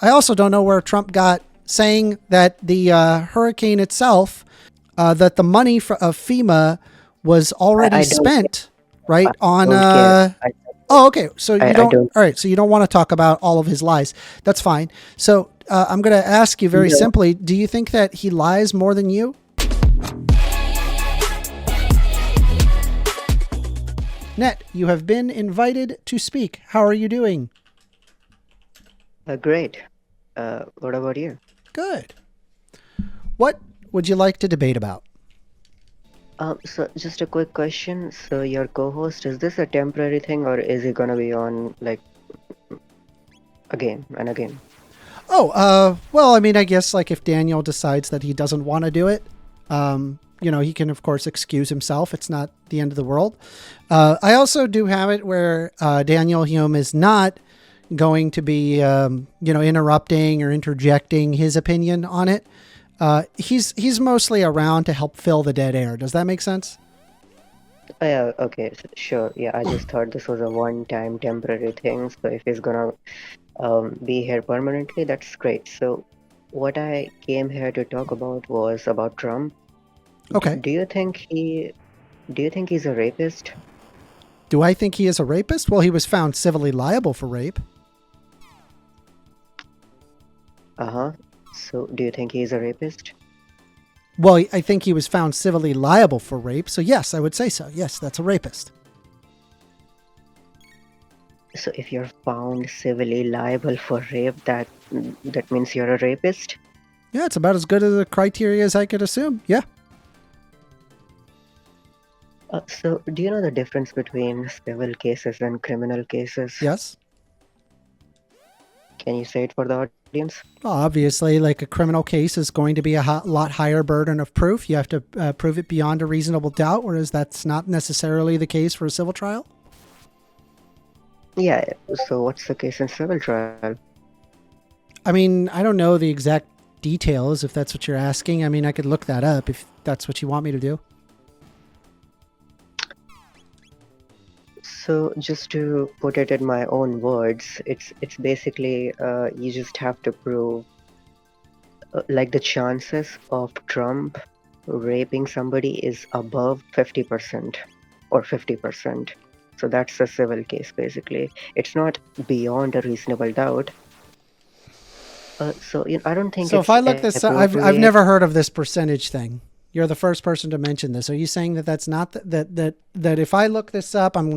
I also don't know where Trump got saying that the hurricane itself, that the money of FEMA was already I don't care. spent, right? I don't care. Oh, okay. So you I don't. don't All right. So you don't want to talk about all of his lies. That's fine. So I'm going to ask you very know. simply: do you think that he lies more than you? Net, you have been invited to speak. How are you doing? Great. What about you? Good. What would you like to debate about? So just a quick question. So your co-host, is this a temporary thing or is he gonna be on like again and again? Oh, well, I mean, I guess like if Daniel decides that he doesn't want to do it, he can of course excuse himself. It's not the end of the world. I also do have it where Daniel Hume is not going to be, interrupting or interjecting his opinion on it. He's mostly around to help fill the dead air. Does that make sense? Yeah, okay, sure. Yeah, I just thought this was a one-time temporary thing. So if he's gonna be here permanently, that's great. So what I came here to talk about was about Trump. Okay. Do you think he's a rapist? Do I think he is a rapist? Well, he was found civilly liable for rape. Uh-huh. So do you think he's a rapist? Well, I think he was found civilly liable for rape. So yes, I would say so. Yes, that's a rapist. So if you're found civilly liable for rape, that means you're a rapist? Yeah, it's about as good as a criteria as I could assume. Yeah. So do you know the difference between civil cases and criminal cases? Yes. Can you say it for the audience? Well, obviously, like a criminal case is going to be a lot higher burden of proof. You have to prove it beyond a reasonable doubt, whereas that's not necessarily the case for a civil trial. Yeah, so what's the case in civil trial? I mean, I don't know the exact details if that's what you're asking. I mean, I could look that up if that's what you want me to do. So just to put it in my own words, it's basically you just have to prove like the chances of Trump raping somebody is above 50% or 50%. So that's a civil case basically. It's not beyond a reasonable doubt. So I don't think So if it's I look this up, I've appropriate. never heard of this percentage thing. You're the first person to mention this. Are you saying that that's not that if I look this up, I'm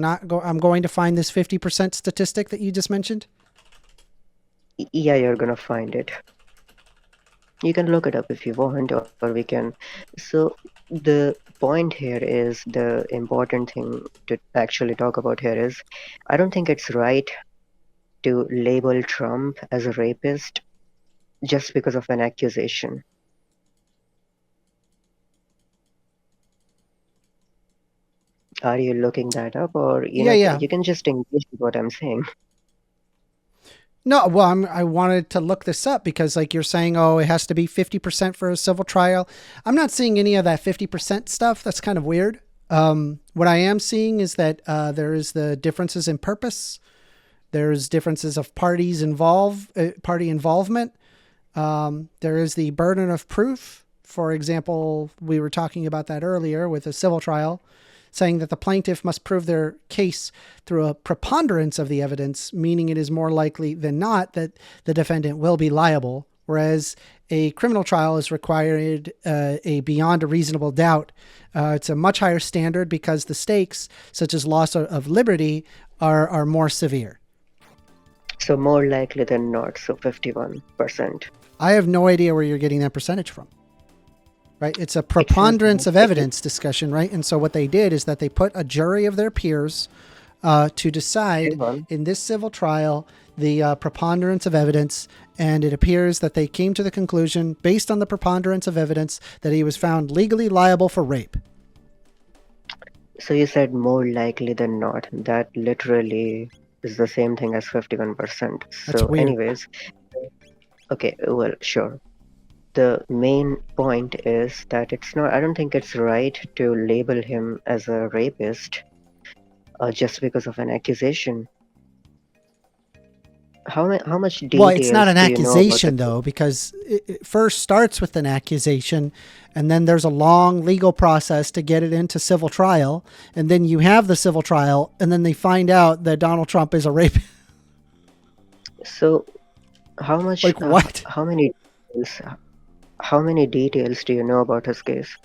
going to find this 50% statistic that you just mentioned? Yeah, you're gonna find it. You can look it up if you want, or we can. So the point here is, the important thing to actually talk about here is, I don't think it's right to label Trump as a rapist just because of an accusation. Are you looking that up, or Yeah. you can just engage with what I'm saying? No, well, I wanted to look this up because, like, you're saying, oh, it has to be 50% for a civil trial. I'm not seeing any of that 50% stuff. That's kind of weird. What I am seeing is that there is the differences in purpose. There's differences of party involvement. There is the burden of proof. For example, we were talking about that earlier with a civil trial, saying that the plaintiff must prove their case through a preponderance of the evidence, meaning it is more likely than not that the defendant will be liable, whereas a criminal trial is required a beyond a reasonable doubt. It's a much higher standard because the stakes, such as loss of liberty, are more severe. So more likely than not, so 51%. I have no idea where you're getting that percentage from. Right? It's a preponderance of evidence discussion, right? And so what they did is that they put a jury of their peers to decide in this civil trial the preponderance of evidence, and it appears that they came to the conclusion, based on the preponderance of evidence, that he was found legally liable for rape. So you said more likely than not. That literally is the same thing as 51%. That's So weird. anyways, okay, well, sure. The main point is that I don't think it's right to label him as a rapist just because of an accusation. how much Well, it's not details an do you know about the accusation, though, because it first starts with an accusation, and then there's a long legal process to get it into civil trial, and then you have the civil trial, and then they find out that Donald Trump is a rapist. So how much Like, what? details, how many details do you know about his case?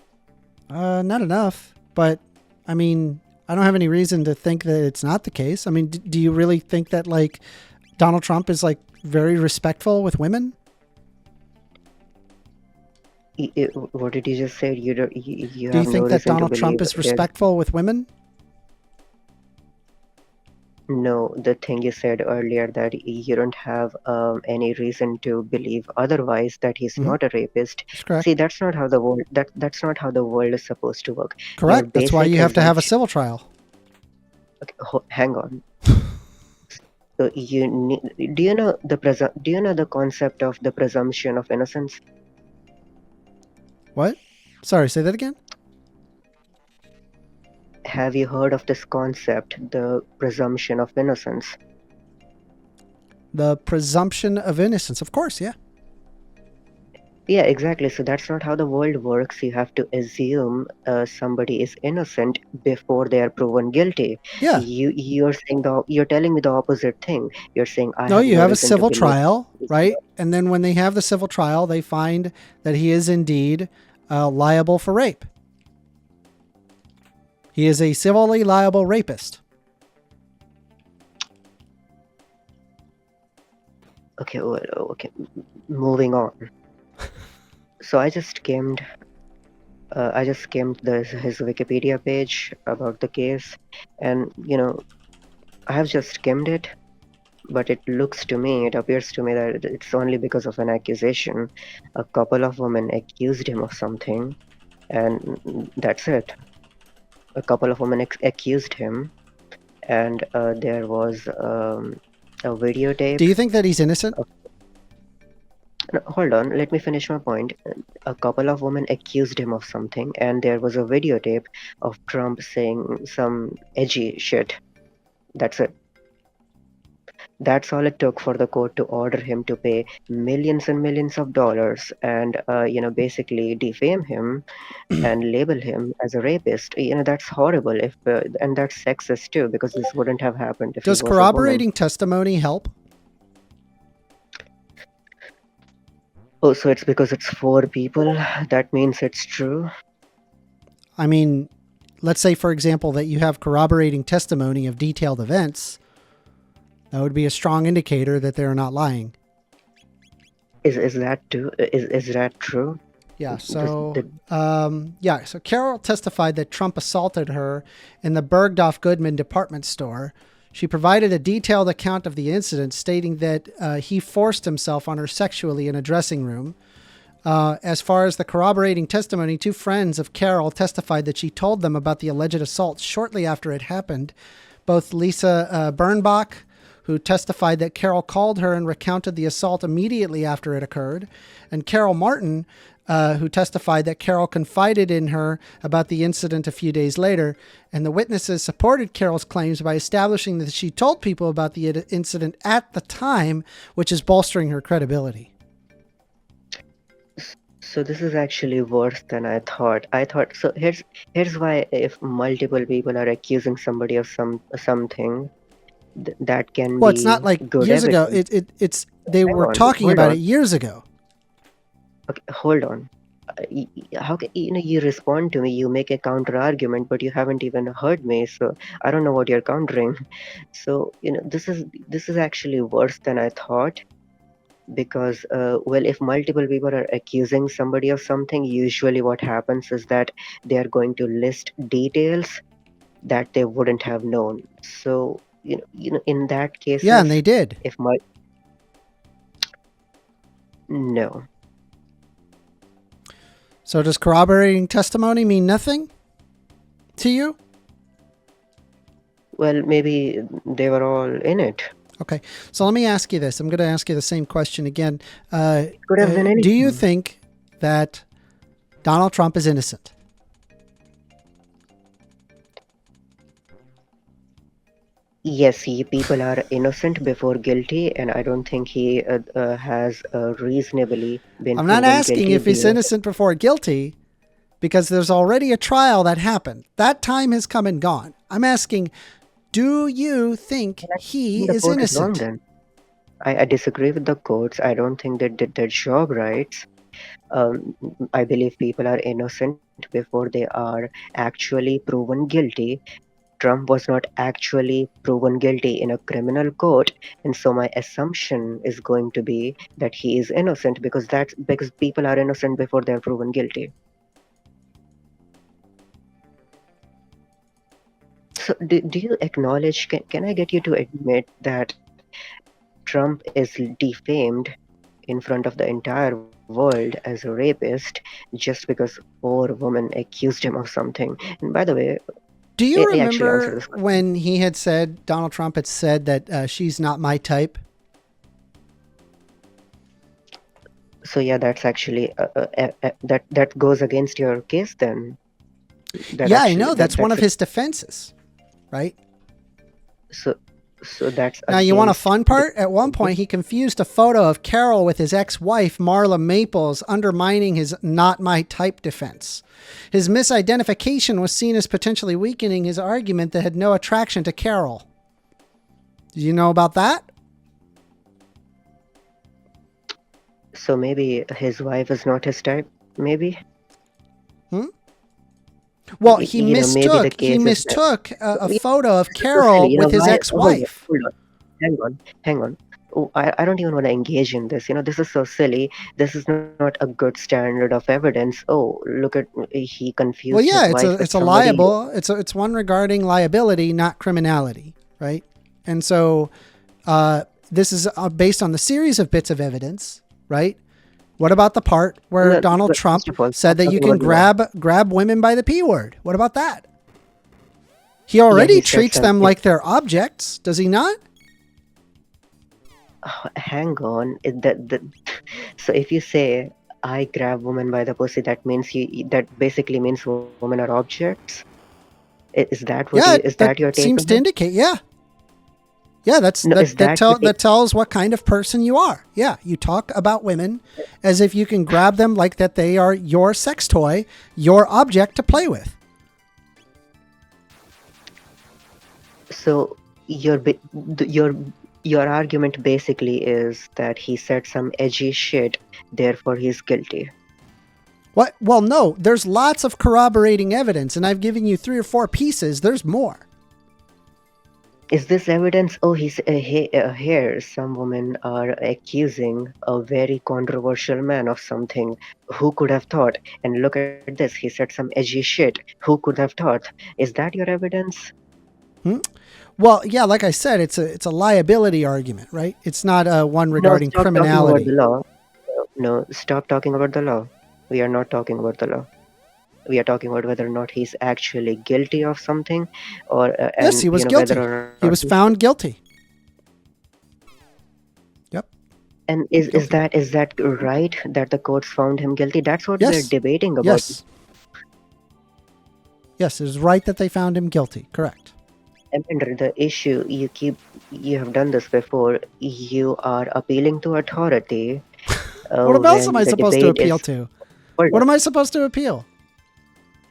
Not enough. But, I mean, I don't have any reason to think that it's not the case. I mean, do you really think that, like, Donald Trump is, like, very respectful with women? What did you just say? You Do you have no think that reason to Donald Trump believe is there's respectful with women? no, the thing you said earlier that you don't have any reason to believe otherwise, that he's Mm-hmm. not a rapist. That's correct. See, that's not how the world that's not how the world is supposed to work. Your Correct. That's why basic you have to have a assumption. civil trial. Okay, hang on. So you need, do you know the concept of the presumption of innocence? What? Sorry, say that again. Have you heard of this concept, the presumption of innocence? The presumption of innocence. Of course, yeah. Yeah, exactly. So that's not how the world works. You have to assume somebody is innocent before they are proven guilty. Yeah. You're telling me the opposite thing. You're saying I No, have you no have a reason to civil believe trial, he's right? And then when they have the civil trial, they find that he is indeed liable for rape. He is a civilly liable rapist. okay. Well, okay. Moving on. So I just skimmed his Wikipedia page about the case, and I have just skimmed it. But it appears to me that it's only because of an accusation. A couple of women accused him of something, and that's it. A couple of women accused him, and there was a Do videotape. you think that he's innocent? No, hold on, let me finish my point. A couple of women accused him of something, and there was a videotape of Trump saying some edgy shit. That's it. That's all it took for the court to order him to pay millions and millions of dollars and, basically defame him and label him as a rapist. That's horrible. And that's sexist too, because this wouldn't have happened if he Does was a woman. corroborating testimony help? Oh, so it's because it's four people. That means it's true. I mean, let's say, for example, that you have corroborating testimony of detailed events. That would be a strong indicator that they're not lying. Is that too? Is that true? Yeah. Does So, the So Carol testified that Trump assaulted her in the Bergdorf Goodman department store. She provided a detailed account of the incident, stating that he forced himself on her sexually in a dressing room. As far as the corroborating testimony, two friends of Carol testified that she told them about the alleged assault shortly after it happened. Both Lisa Birnbach, who testified that Carol called her and recounted the assault immediately after it occurred, and Carol Martin, who testified that Carol confided in her about the incident a few days later. And the witnesses supported Carol's claims by establishing that she told people about the incident at the time, which is bolstering her credibility. So this is actually worse than I thought. I thought so. Here's why: if multiple people are accusing somebody of something, that can Well, it's not be like good years ago. evidence. It's they Hang were on, talking hold about it on. years ago. Okay, hold on. How can you respond to me? You make a counter argument, but you haven't even heard me. So I don't know what you're countering. So this is actually worse than I thought, because well, if multiple people are accusing somebody of something, usually what happens is that they are going to list details that they wouldn't have known. So in that Yeah, and cases, they did. if my no. So does corroborating testimony mean nothing to you? Well, maybe they were all in it. Okay, so let me ask you this. I'm going to ask you the same question again. Could have been Do you anything. think that Donald Trump is innocent? Yes, people are innocent before guilty, and I don't think he has reasonably been I'm not proven asking guilty if he's beyond. innocent before guilty because there's already a trial that happened. That time has come and gone. I'm asking, do you think he The is court is wrong innocent? then. I disagree with the courts. I don't think they did their job right. Um, I believe people are innocent before they are actually proven guilty. Trump was not actually proven guilty in a criminal court, and so my assumption is going to be that he is innocent because people are innocent before they are proven guilty. So do you acknowledge? Can I get you to admit that Trump is defamed in front of the entire world as a rapist just because four women accused him of something? And by the way, Do you I actually answer remember this question. when he had said, Donald Trump had said that she's not my type? So yeah, that's actually that goes against your case then. That Yeah, I actually know. That's one that's of his defenses, right? so so that's Now, you want a against fun the part? At one point, he confused a photo of Carol with his ex wife, Marla Maples, undermining his not my type defense. His misidentification was seen as potentially weakening his argument that had no attraction to Carol. Did you know about that? so maybe his wife is not his type. Maybe Hmm? Well, he maybe the mistook he case is that mistook a yeah, photo of this is so silly. Carol with his Why? ex-wife. Hold on, hang on. Oh, I don't even want to engage in this. This is so silly. This is not a good standard of evidence. Oh, look at he confused Well, his yeah, wife with it's a somebody. liable. It's one regarding liability, not criminality, right? And so this is based on the series of bits of evidence, right? What about the part where No, Donald but first Trump of all, said stop that you talking can about the law. grab women by the P word? What about that? He Yeah, already he said treats them something. like they're objects, does he not? Hang on. So if you say I grab woman by the pussy, that means that basically means women are objects. Is that what Yeah, is that that your take seems on to it? indicate. Yeah, yeah, No, is that your take? that tells what kind of person you are. Yeah, you talk about women as if you can grab them like that they are your sex toy, your object to play with. So your your argument basically is that he said some edgy shit, therefore he's guilty. What? Well, no, there's lots of corroborating evidence, and I've given you 3 or 4 pieces. There's more. Is this evidence? Oh, here some women are accusing a very controversial man of something. Who could have thought? And look at this. He said some edgy shit. Who could have thought? Is that your evidence? Hmm? Well, yeah, like I said, it's a liability argument, right? It's not one No, regarding stop talking about the criminality. law. No, stop talking about the law. We are not talking about the law. We are talking about whether or not he's actually guilty of something, or Yes, he and was whether guilty. or not He he's was found guilty. Yep, and guilty. is that right that the courts found him guilty? That's what we are Yes, debating about. yes, yes. It is right that they found him guilty. Correct. Amender, the issue you have done this before. You are appealing to authority What else am when I the supposed to debate appeal is. to? Hold What on. am I supposed to appeal?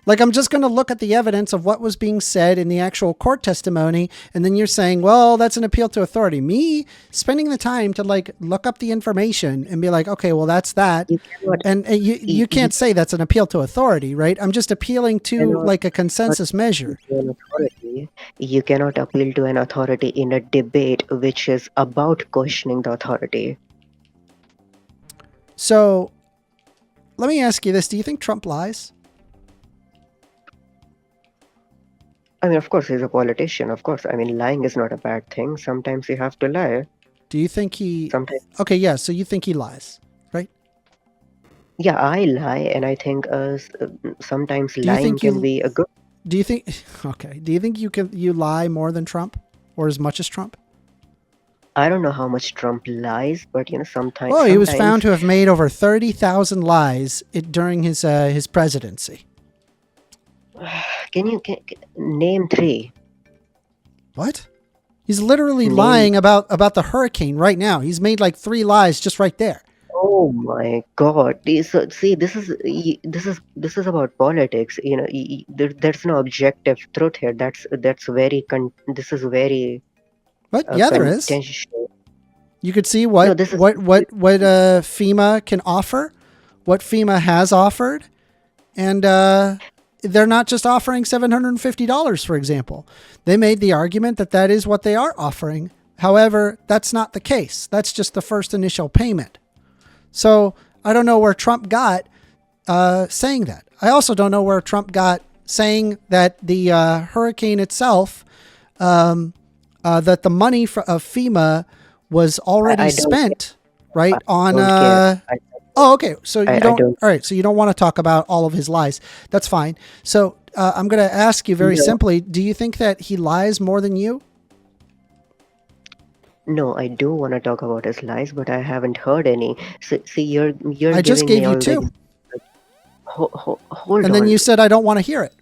Like, I'm just going to look at the evidence of what was being said in the actual court testimony, and then you're saying, well, that's an appeal to authority. Me spending the time to like look up the information and be like, okay, well, that's that. You cannot. And you You can't say that's an appeal to authority, right? I'm just appealing to cannot like a consensus appeal measure. to an authority. You cannot appeal to an authority in a debate which is about questioning the authority. So let me ask you this. Do you think Trump lies? I mean, of course, he's a politician. Of course, I mean, lying is not a bad thing. Sometimes you have to lie. Do you think he, Sometimes, okay, yeah. So you think he lies, right? yeah, I lie, and I think sometimes Do you lying think can you, be a good. do you think, okay. Do you think you lie more than Trump or as much as Trump? I don't know how much Trump lies, but Well, he was found sometimes. to have made over 30,000 lies during his presidency. Can you name three? What? He's literally Name. lying about the hurricane right now. He's made like 3 lies just right there. Oh my God. See, this is about politics. There's no objective truth here. That's very this is very But yeah, there is. contentious. You could see No, what this is what what what FEMA can offer, what FEMA has offered, and they're not just offering $750, for example. They made the argument that that is what they are offering. However, that's not the case. That's just the first initial payment. So I don't know where Trump got saying that. I also don't know where Trump got saying that the hurricane itself, that the money of FEMA was already I don't spent, right? On don't care. oh, okay. So you I don't. don't All right. So you don't want to talk about all of his lies. That's fine. So I'm going to ask you very know. simply: do you think that he lies more than you? No, I do want to talk about his lies, but I haven't heard any. So, see, you're I just giving me gave you all the two, hold and then on. you said I don't want to hear it.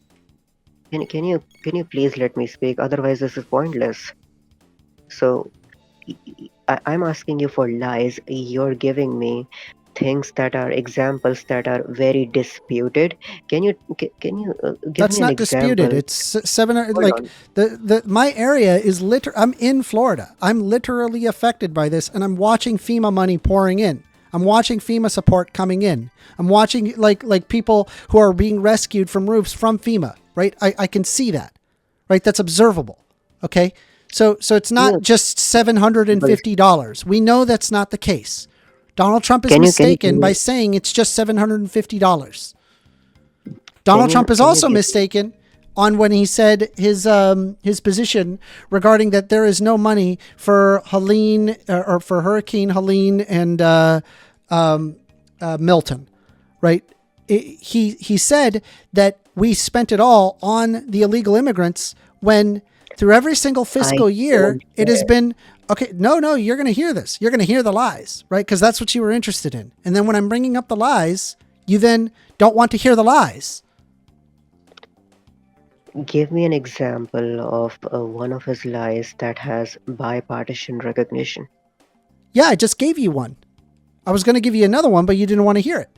Can you please let me speak? Otherwise, this is pointless. So, I'm asking you for lies. You're giving me things that are examples that are very disputed. Can you give That's me an not disputed. example? It's 700. Hold Like on. the my area is I'm in Florida. I'm literally affected by this, and I'm watching FEMA money pouring in. I'm watching FEMA support coming in. I'm watching like people who are being rescued from roofs from FEMA. Right. I can see that. Right. That's observable. Okay. So it's You not just $750. We know that's not the case. Donald Trump is can you give mistaken by me saying it's just $750. Donald Trump is can you also give me mistaken on when he said his position regarding that there is no money for Helene or for Hurricane Helene and Milton, right? He said that we spent it all on the illegal immigrants when through every single I fiscal year don't it has care. been okay. No, you're going to hear this. You're going to hear the lies, right? Because that's what you were interested in. And then when I'm bringing up the lies, you then don't want to hear the lies. Give me an example of one of his lies that has bipartisan recognition. Yeah, I just gave you one. I was going to give you another one, but you didn't want to hear it.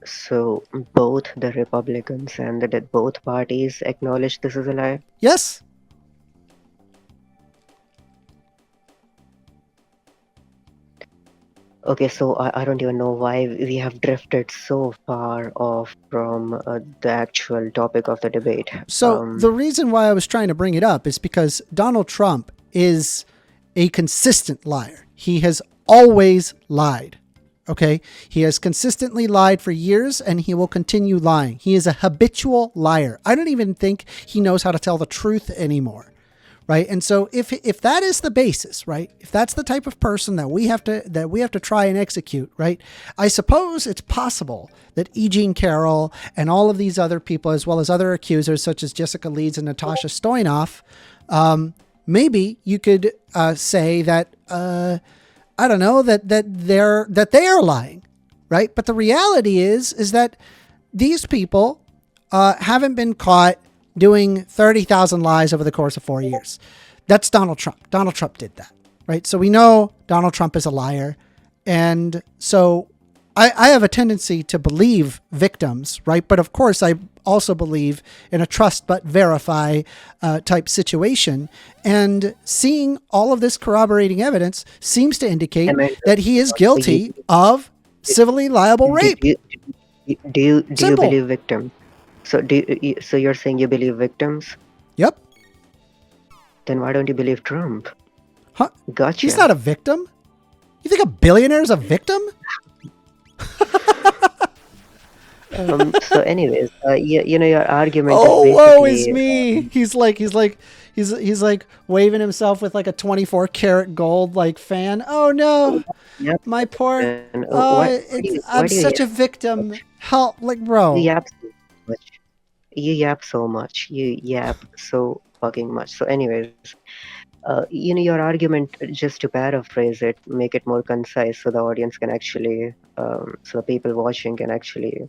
So both the Republicans and both parties acknowledge this is a lie. Yes. Okay, so I don't even know why we have drifted so far off from the actual topic of the debate. So the reason why I was trying to bring it up is because Donald Trump is a consistent liar. He has always lied. Okay. He has consistently lied for years and he will continue lying. He is a habitual liar. I don't even think he knows how to tell the truth anymore. Right. And so if that is the basis, right, if that's the type of person that we have to try and execute, right, I suppose it's possible that E. Jean Carroll and all of these other people, as well as other accusers such as Jessica Leeds and Natasha Stoynoff, maybe you could say that I don't know that they are lying, right? But the reality is that these people haven't been caught doing 30,000 lies over the course of 4 years. That's Donald Trump. Donald Trump did that, right? So we know Donald Trump is a liar. And so I have a tendency to believe victims, right? But of course, I also believe in a trust but verify type situation. And seeing all of this corroborating evidence seems to indicate Amanda, that he is so guilty of civilly liable did rape. you Simple. believe victim? So so you're saying you believe victims? Yep. Then why don't you believe Trump? Huh? Gotcha. He's not a victim. You think a billionaire is a victim? So anyways, your argument is Oh, woe is basically me. He's like waving himself with like a 24 karat gold like fan. Oh no, yeah. my poor. And why I'm do you such yap a so victim. much? Help, like You bro. yap so much. You yap so much. You yap so fucking much. So anyways, your argument, just to paraphrase it, make it more concise so the audience can actually, so the people watching can actually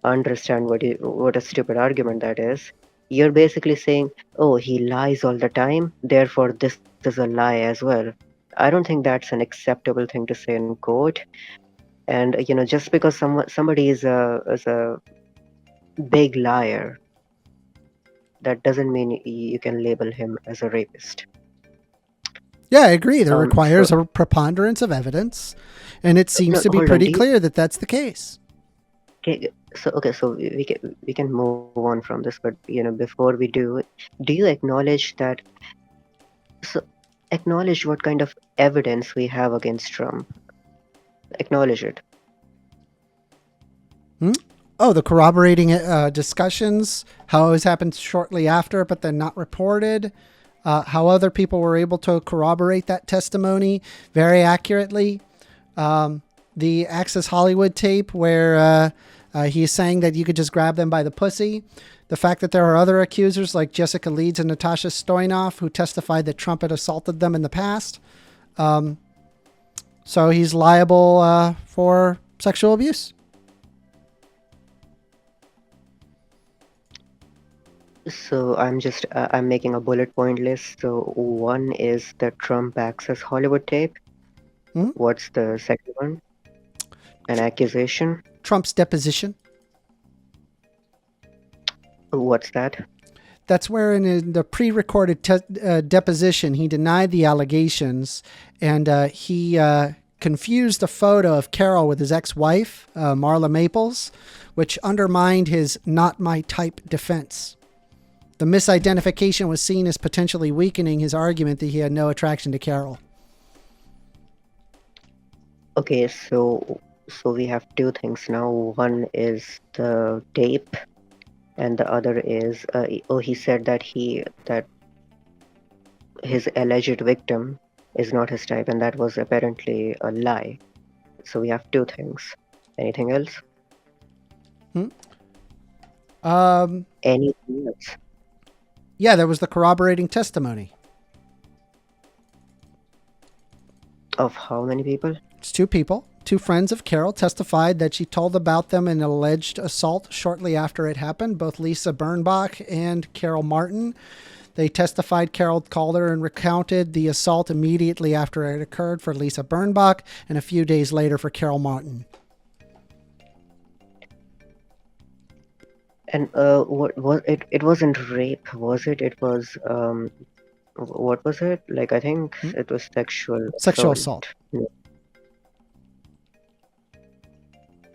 understand what a stupid argument that is. You're basically saying, oh, he lies all the time, therefore this is a lie as well. I don't think that's an acceptable thing to say in court. And just because somebody is a big liar, that doesn't mean you can label him as a rapist. Yeah, I agree. There So requires a preponderance of evidence, and it seems no, to be hold on. pretty clear that that's the case. So we can move on from this, but before we do you acknowledge that? So acknowledge what kind of evidence we have against Trump. Acknowledge it. Hmm? Oh, the corroborating discussions, how it always happened shortly after, but then not reported. How other people were able to corroborate that testimony very accurately. The Access Hollywood tape where he's saying that you could just grab them by the pussy. The fact that there are other accusers like Jessica Leeds and Natasha Stoynoff who testified that Trump had assaulted them in the past. So he's liable for sexual abuse. So I'm making a bullet point list. So one is the Trump Access Hollywood tape. Hmm? What's the second one? An accusation. Trump's deposition. What's that? That's where in the pre-recorded deposition, he denied the allegations, and he confused a photo of Carol with his ex-wife, Marla Maples, which undermined his "not my type" defense. The misidentification was seen as potentially weakening his argument that he had no attraction to Carol. Okay, so we have two things now. One is the tape, and the other is he said that his alleged victim is not his type, and that was apparently a lie. So we have two things. Anything else? Hmm? Um, Anything else? yeah, there was the corroborating testimony. Of how many people? It's two people. Two friends of Carol testified that she told about them in an alleged assault shortly after it happened, both Lisa Birnbach and Carol Martin. They testified Carol called her and recounted the assault immediately after it occurred for Lisa Birnbach and a few days later for Carol Martin. And what was it? It wasn't rape, was it? It was what was it? Like I think it was sexual Sexual assault. assault. Yeah.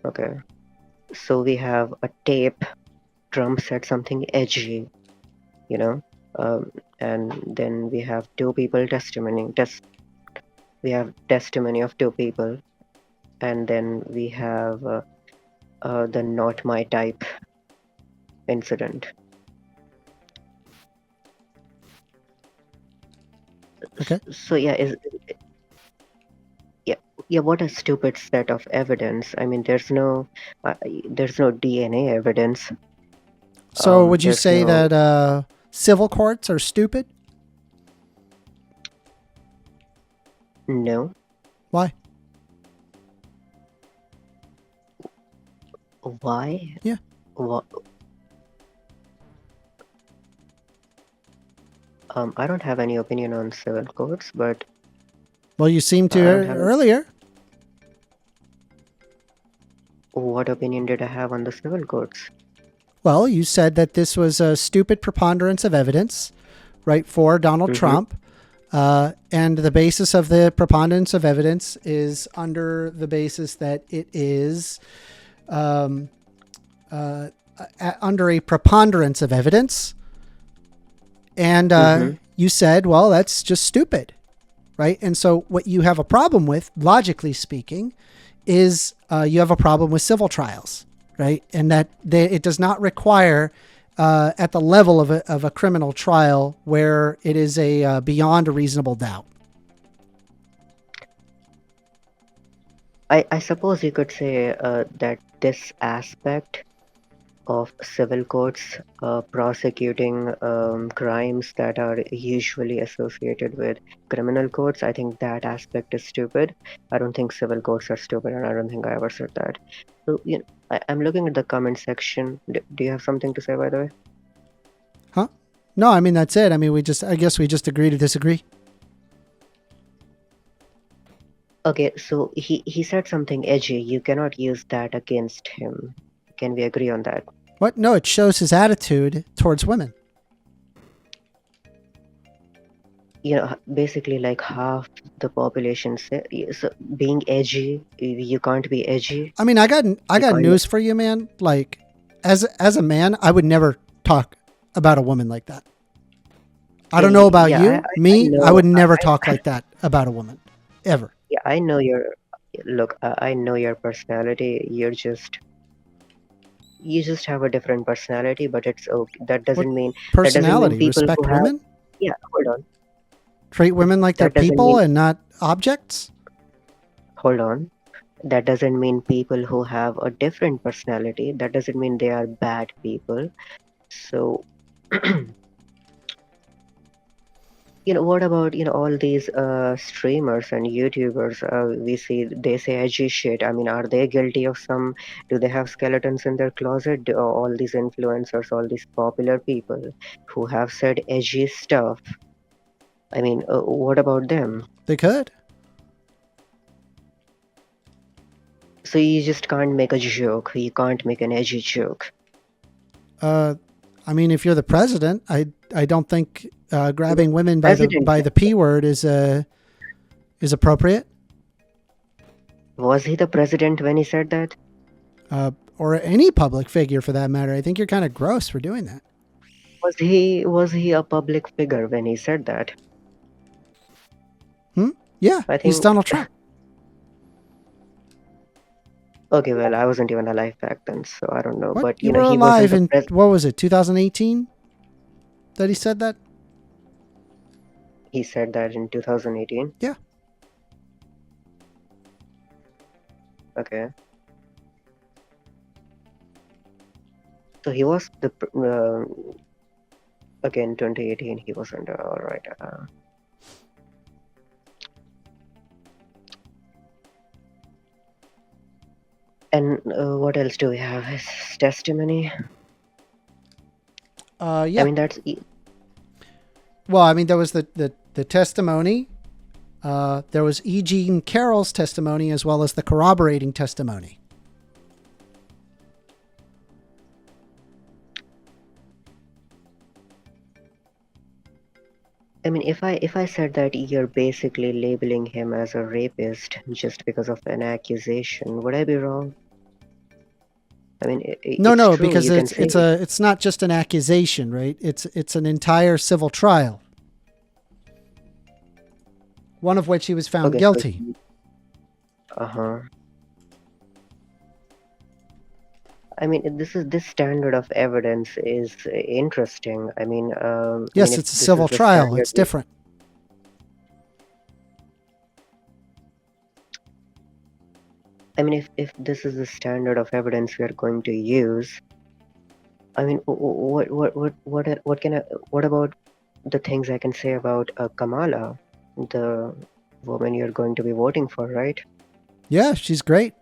Okay. So we have a tape. Trump said something edgy, you know, and then we have two people testimony. We have testimony of two people, and then we have the not my type incident. Okay. So yeah, what a stupid set of evidence. I mean, there's no DNA evidence. So would you There's say no that civil courts are stupid? no. Why? Why? Yeah. What? I don't have any opinion on civil courts, but Well, you seemed to I don't have earlier. what opinion did I have on the civil courts? Well, you said that this was a stupid preponderance of evidence, right, for Donald Mm-hmm. Trump. And the basis of the preponderance of evidence is under the basis that it is under a preponderance of evidence. And Mm-hmm. you said, well, that's just stupid, right? And so what you have a problem with, logically speaking, is you have a problem with civil trials, right? And that it does not require at the level of a criminal trial where it is a beyond a reasonable doubt. I suppose you could say that this aspect of civil courts prosecuting crimes that are usually associated with criminal courts, I think that aspect is stupid. I don't think civil courts are stupid, and I don't think I ever said that. So, I'm looking at the comment section. Do you have something to say, by the way? Huh? No, I mean, that's it. I mean, I guess we just agree to disagree. Okay, so he said something edgy. You cannot use that against him. Can we agree on that? What? No, it shows his attitude towards women. Basically like half the population say, so being edgy, you can't be edgy. I mean, I got You can't. news for you, man. Like, as a man, I would never talk about a woman like that. I don't know about Yeah, you. I Me, I know. would never talk like that about a woman, ever. Yeah, I know your look. I know your personality. You just have a different personality, but it's okay. What That doesn't mean personality? people who Respect have. women? Yeah, hold on. Treat women like they're That doesn't people mean. and not objects? Hold on. That doesn't mean people who have a different personality. That doesn't mean they are bad people. So. What about all these streamers and YouTubers? We see they say edgy shit. I mean, are they guilty of some? Do they have skeletons in their closet? All these influencers, all these popular people who have said edgy stuff. I mean, what about them? They could. So you just can't make a joke. You can't make an edgy joke. I mean, if you're the president, I don't think grabbing women President, by the P word is appropriate. was he the president when he said that? Or any public figure for that matter. I think you're kind of gross for doing that. Was he a public figure when he said that? Yeah, I he's think. Donald Trump. Okay, well, I wasn't even alive back then, so I don't know. What? But You were he wasn't alive the in, what was it, 2018? That he said that? He said that in 2018. Yeah. Okay. So he was again 2018. He wasn't all right. And what else do we have? His testimony. Yeah. I mean, that's Well, I mean, there was the testimony. There was E. Jean Carroll's testimony as well as the corroborating testimony. I mean, if I said that you're basically labeling him as a rapist just because of an accusation, would I be wrong? I mean, No, it's no, true. because You can say it's not just an accusation, right? It's an entire civil trial, one of which he was found okay. guilty. Uh-huh. I mean, this standard of evidence is interesting. I mean, Yes, if it's a this civil is the trial. standard, It's different. I mean, if this is the standard of evidence we are going to use, I mean, what about the things I can say about Kamala, the woman you're going to be voting for, right? Yeah, she's great.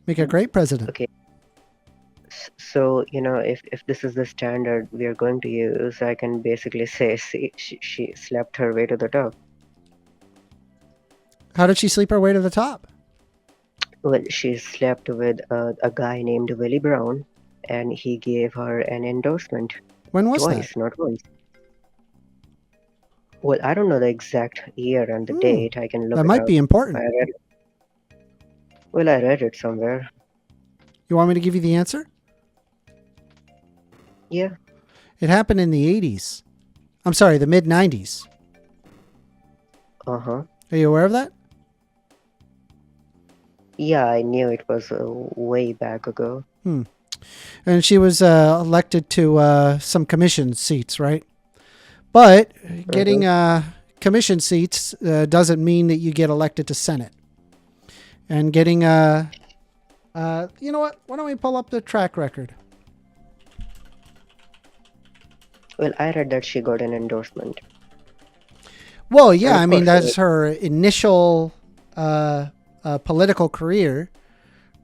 Make a great president. Okay. So, if this is the standard we are going to use, I can basically say, see, she slept her way to the top. How did she sleep her way to the top? Well, she slept with a guy named Willie Brown, and he gave her an endorsement. When was Twice, not once. Well, I don't know the exact year and the date. I can look that? That it might up. be important. I read it. Well, I read it somewhere. You want me to give you the answer? Yeah. It happened in the 80s. I'm sorry, the mid 90s. Uh-huh. Are you aware of that? Yeah, I knew it was way back ago. And she was elected to some commission seats, right? But getting commission seats doesn't mean that you get elected to Senate. And getting you know what? Why don't we pull up the track record? Well, I read that she got an endorsement. Well, yeah, I mean, course, that's her initial political career,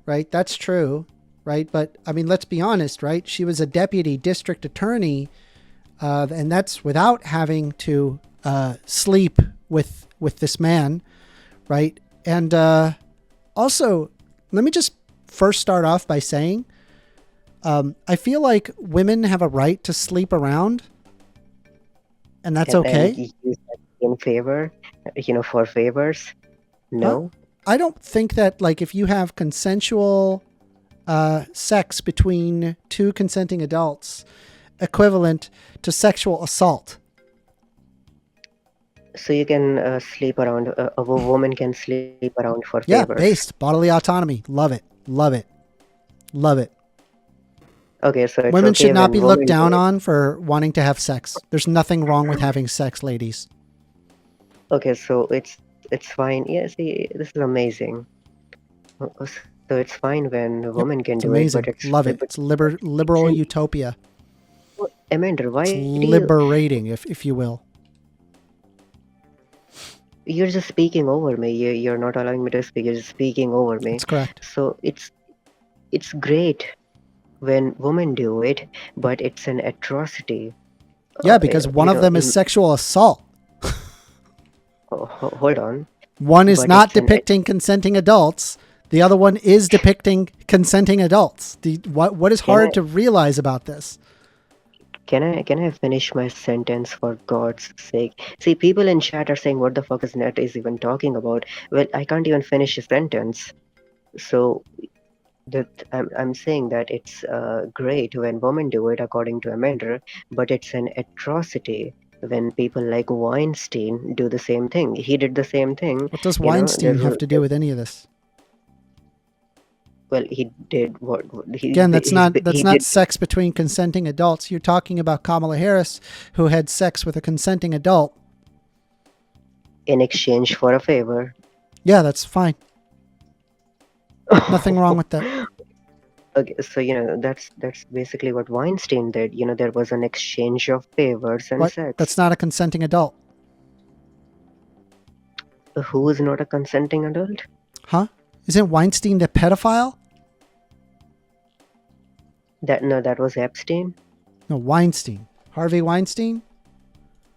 right? That's true. right? But I mean, let's be honest, right? She was a deputy district attorney, and that's without having to sleep with this man, right? And also, let me just first start off by saying, I feel like women have a right to sleep around, and that's okay. And you use that in favor, for favors. Huh? No. I don't think that, like, if you have consensual sex between two consenting adults, equivalent to sexual assault. So you can sleep around. A woman can sleep around for Yeah, favors. based bodily autonomy. Love it. Love it. Love it. Okay, so it's Women okay should not when be looked women do down it. on for wanting to have sex. There's nothing wrong with having sex, ladies. Okay, so it's fine. Yeah, see, this is amazing. So it's fine when a Yep, woman can it's do it, but amazing. Love it. but It's liberal it's utopia. Amanda, It's why do liberating, if you will. you're just speaking over me? You're not allowing me to speak. You're just speaking over me. That's correct. So it's great when women do it, but it's an atrocity. Yeah, because one of them is sexual assault. Hold on, One is but not it's an depicting consenting adults. The other one is depicting consenting adults. What is hard to realize about this? Can I finish my sentence for God's sake? See, people in chat are saying, "What the fuck is Net is even talking about?" Well, I can't even finish a sentence. So that I'm saying that it's great when women do it according to Amender, but it's an atrocity when people like Weinstein do the same thing. He did the same thing. What does There Weinstein have was, to do with any of this? well, he did what Again, that's not he not did sex between consenting adults. You're talking about Kamala Harris, who had sex with a consenting adult. in exchange for a favor. Yeah, that's fine. Nothing wrong with that. Okay, so that's basically what Weinstein did. There was an exchange of favors and What? sex. That's not a consenting adult. Who is not a consenting adult? Huh? Isn't Weinstein the pedophile? That was Epstein. No, Weinstein. Harvey Weinstein?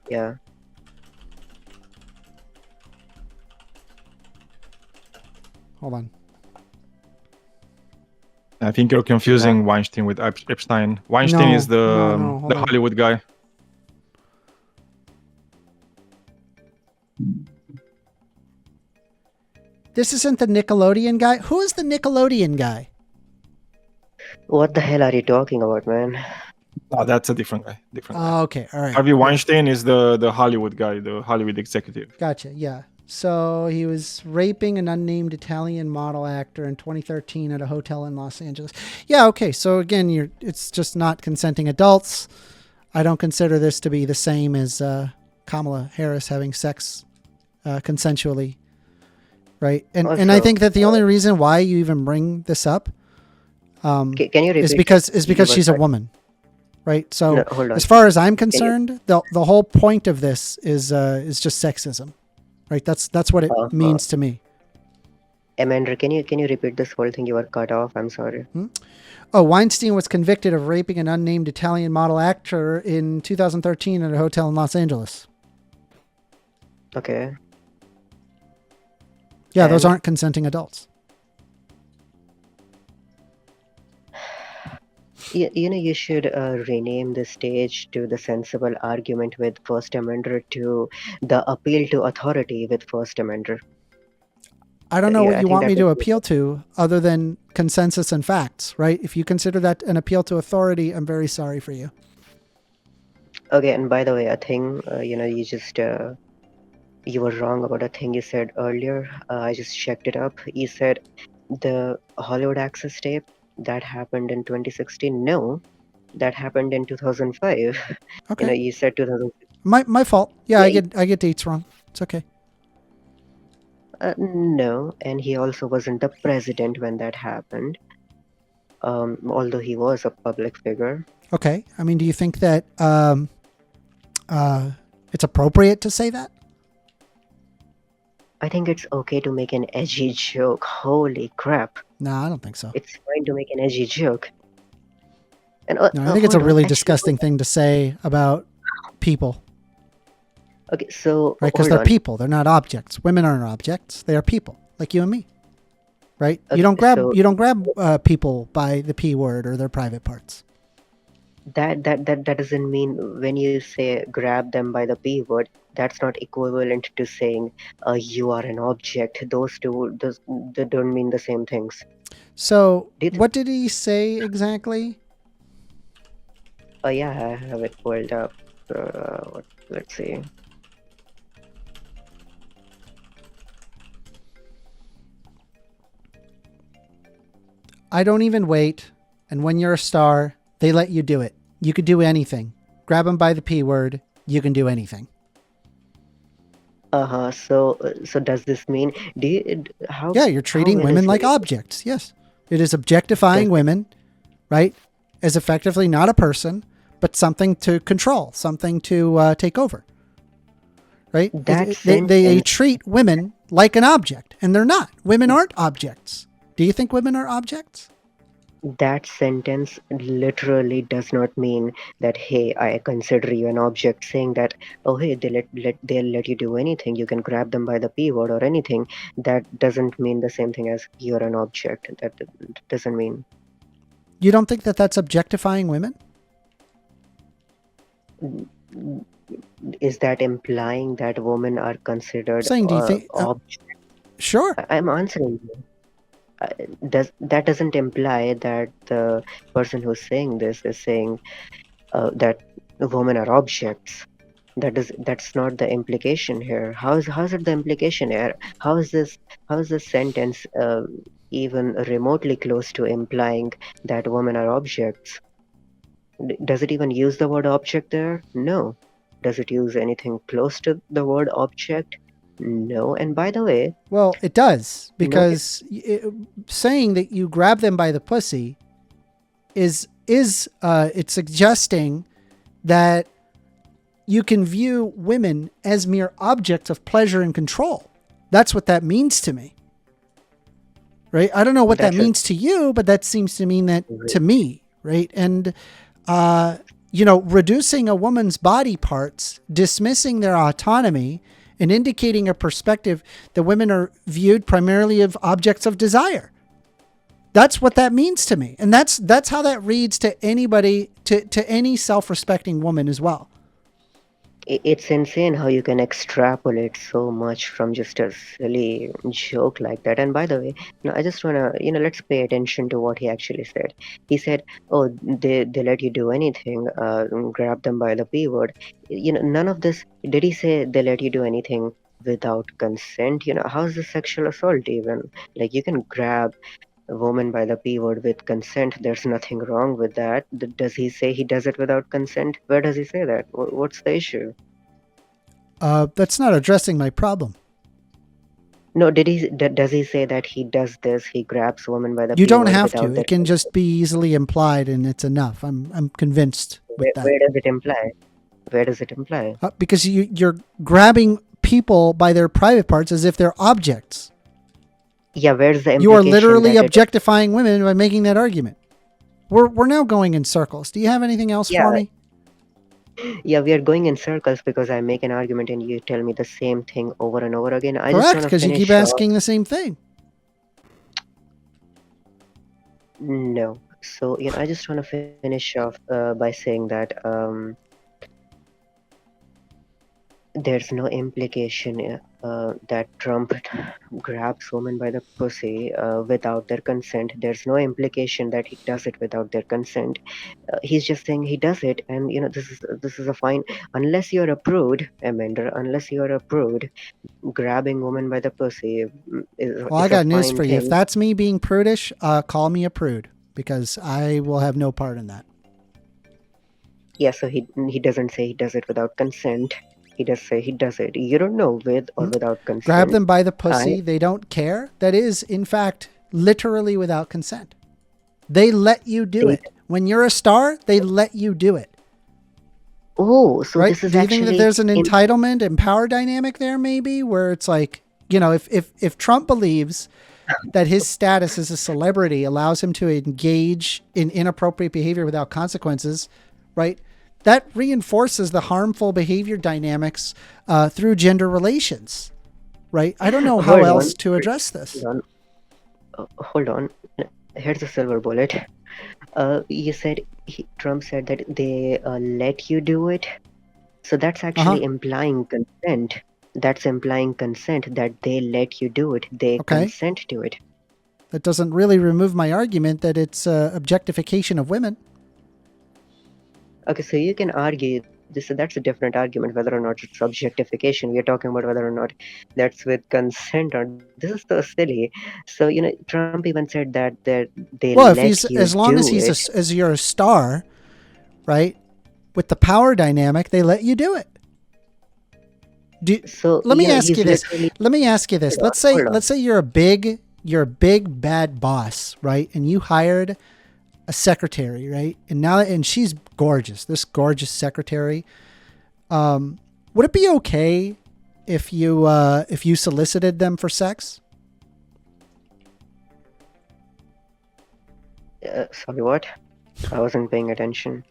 Yeah. Hold on. I think you're confusing Weinstein with Epstein. Weinstein is the Hollywood guy. This isn't the Nickelodeon guy? Who is the Nickelodeon guy? What the hell are you talking about, man? Oh, that's a different guy. Oh, okay. All right. Harvey Weinstein is the Hollywood guy, the Hollywood executive. Gotcha. Yeah. So he was raping an unnamed Italian model actor in 2013 at a hotel in Los Angeles. Yeah. Okay. So again, it's just not consenting adults. I don't consider this to be the same as Kamala Harris having sex consensually. Right. And I think that the only reason why you even bring this up can you repeat is because she's a woman. Right. So no, hold on. As far as I'm concerned, the whole point of this is just sexism. Right. That's what it means to me. Amanda, can you repeat this whole thing? You were cut off. I'm sorry. Oh, Weinstein was convicted of raping an unnamed Italian model actor in 2013 at a hotel in Los Angeles. Okay. Yeah, those aren't consenting adults. You should rename the stage to the sensible argument with First Amendment to the appeal to authority with First Amendment. I don't know what you want me to appeal to other than consensus and facts, right? If you consider that an appeal to authority, I'm very sorry for you. Okay, and by the way, a thing, you just, you were wrong about a thing you said earlier. I just checked it up. You said the Hollywood Access tape, that happened in 2016. No, that happened in 2005. Okay. You said 2000. My fault. Yeah, I get dates wrong. It's okay. No, and he also wasn't the president when that happened. Although he was a public figure. Okay. I mean, do you think that it's appropriate to say that? I think it's okay to make an edgy joke. Holy crap. No, I don't think so. It's fine to make an edgy joke. And No, I think it's a hold on, really actually, disgusting thing to say about people, okay, so right? Because hold they're on. people. They're not objects. Women aren't objects. They are people, like you and me, right? Okay, You don't grab so people by the P word or their private parts. that doesn't mean when you say grab them by the P word, that's not equivalent to saying you are an object. Those they don't mean the same things. So, Did what did he say exactly? Oh yeah, I have it pulled up. Let's see. I don't even wait. And when you're a star, they let you do it. You could do anything. Grab them by the P word. You can do anything. Uh-huh. So does this mean Yeah, you're how treating women like innocent objects. Yes. It is does objectifying women, right? As effectively not a person, but something to control, something to take over, right? that They sentence treat women like an object, and they're not. Women aren't objects. Do you think women are objects? that sentence literally does not mean that hey, I consider you an object. Saying that oh hey, they'll let you do anything. You can grab them by the P word or anything. That doesn't mean the same thing as you're an object. That doesn't mean. You don't think that that's objectifying women? Is that implying that women are considered Saying, do you think? objects? Sure. I'm answering you. Does that doesn't imply that the person who's saying this is saying that women are objects? That's not the implication here. How's it the implication here? How is this sentence even remotely close to implying that women are objects? Does it even use the word object there? No. Does it use anything close to the word object? No. And by the way, Well, it does, notice because saying that you grab them by the pussy is it's suggesting that you can view women as mere objects of pleasure and control. That's what that means to me. Right? I don't know what that that's a means to you, but that seems to mean that great. to me, right? And reducing a woman's body parts, dismissing their autonomy, and indicating a perspective that women are viewed primarily as objects of desire. That's what that means to me. And that's how that reads to anybody, to any self-respecting woman as well. It's insane how you can extrapolate so much from just a silly joke like that. And by the way, I just wanna, let's pay attention to what he actually said. He said, "Oh, they let you do anything. Grab them by the P word." None of this. Did he say they let you do anything without consent? How's the sexual assault even? Like you can grab a woman by the P word with consent. There's nothing wrong with that. Does he say he does it without consent? Where does he say that? What's the issue? That's not addressing my problem. No, does he say that he does this? He grabs women by the You P don't word have without to. their It can consent? just be easily implied, and it's enough. I'm convinced with that. Where does it imply? Where does it imply? Because you're grabbing people by their private parts as if they're objects. Yeah, where's the You are implication literally that it? objectifying women by making that argument. We're now going in circles. Do you have anything else for Yeah, me? yeah, we are going in circles because I make an argument and you tell me the same thing over and over again. I just Correct, want to because you keep finish off. asking the same thing. No, so I just want to finish off by saying that there's no implication that Trump grabs women by the pussy without their consent. There's no implication that he does it without their consent. He's just saying he does it, and this is a fine. Unless you're a prude, Amanda, unless you're a prude, grabbing women by the pussy Well, I is a got news fine for you. If thing. that's me being prudish, call me a prude, because I will have no part in that. Yeah, so he doesn't say he does it without consent. He does say he does it. You don't know with or without Grab consent. them by the pussy. They don't care. That is, in fact, literally without consent. They let you do They, it. When you're a star, they let you do it. oh, so Right? this is Do you think that actually there's an entitlement and power dynamic there, maybe, where it's like, You know, if Trump believes that his status as a celebrity allows him to engage in inappropriate behavior without consequences, right? That reinforces the harmful behavior dynamics through gender relations, right? I don't know how else to address this. Hold on. Here's a silver bullet. You said Trump said that they let you do it. So that's actually implying consent. That's implying consent, that they let you do it. They consent to it. That doesn't really remove my argument that it's objectification of women. Okay, so you can argue this. That's a different argument, whether or not it's objectification. We are talking about whether or not that's with consent, or this is so silly. So Trump even said that they well, let if you as long do as he's it. as you're a star, right? With the power dynamic, they let you do it. Let me ask you this. Let me ask you this. Let's say you're a big bad boss, right? And you hired a secretary, right? And she's gorgeous. This gorgeous secretary. Would it be okay if you solicited them for sex? Sorry, what? I wasn't paying attention.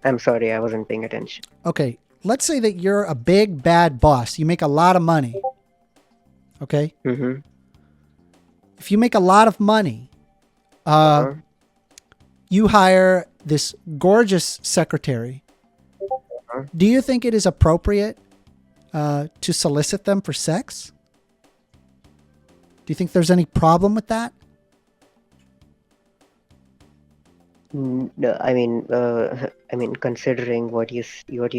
I'm sorry, I wasn't paying attention. Okay, let's say that you're a big bad boss. You make a lot of money. Okay? Mm-hmm. If you make a lot of money, you hire this gorgeous secretary. Do you think it is appropriate to solicit them for sex? Do you think there's any problem with that? No, I mean, considering what you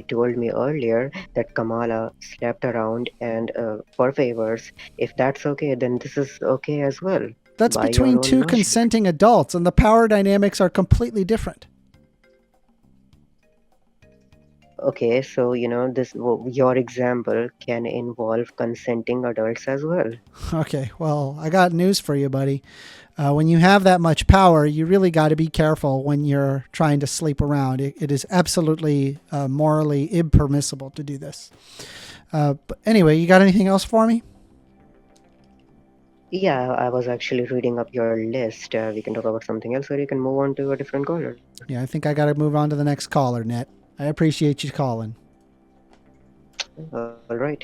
told me earlier, that Kamala slept around and for favors, if that's okay, then this is okay as well. That's between two consenting adults, and the power dynamics are completely different. Okay, so your example can involve consenting adults as well. Okay, well, I got news for you, buddy. When you have that much power, you really got to be careful when you're trying to sleep around. It is absolutely morally impermissible to do this. But anyway, you got anything else for me? Yeah, I was actually reading up your list. We can talk about something else, or you can move on to a different caller. Yeah, I think I got to move on to the next caller, Net. I appreciate you calling. All right.